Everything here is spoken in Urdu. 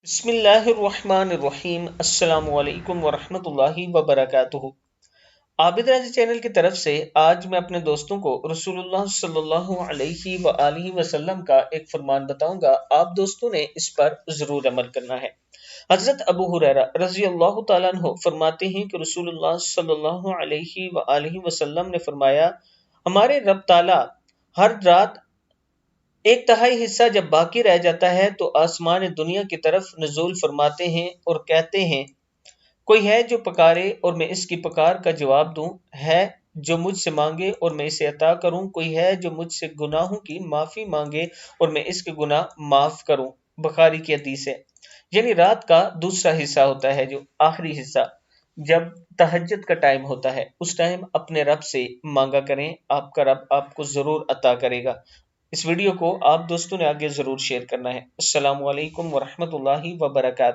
بسم اللہ الرحمن الرحیم۔ السلام علیکم ورحمۃ اللہ وبرکاتہ۔ عابد راضی چینل کی طرف سے آج میں اپنے دوستوں کو رسول اللہ صلی اللہ علیہ وآلہ وسلم کا ایک فرمان بتاؤں گا، آپ دوستوں نے اس پر ضرور عمل کرنا ہے۔ حضرت ابو ہریرہ رضی اللہ تعالیٰ عنہ فرماتے ہیں کہ رسول اللہ صلی اللہ علیہ وآلہ وسلم نے فرمایا، ہمارے رب تعالیٰ ہر رات ایک تہائی حصہ جب باقی رہ جاتا ہے تو آسمان دنیا کی طرف نزول فرماتے ہیں اور کہتے ہیں، کوئی ہے جو پکارے اور میں اس کی پکار کا جواب دوں، ہے جو مجھ سے مانگے اور میں اسے عطا کروں، کوئی ہے جو مجھ سے گناہوں کی معافی مانگے اور میں اس کے گناہ معاف کروں۔ بخاری کی حدیث ہے۔ یعنی رات کا دوسرا حصہ ہوتا ہے، جو آخری حصہ جب تہجد کا ٹائم ہوتا ہے، اس ٹائم اپنے رب سے مانگا کریں، آپ کا رب آپ کو ضرور عطا کرے گا۔ اس ویڈیو کو آپ دوستوں نے آگے ضرور شیئر کرنا ہے۔ السلام علیکم ورحمۃ اللہ وبرکاتہ۔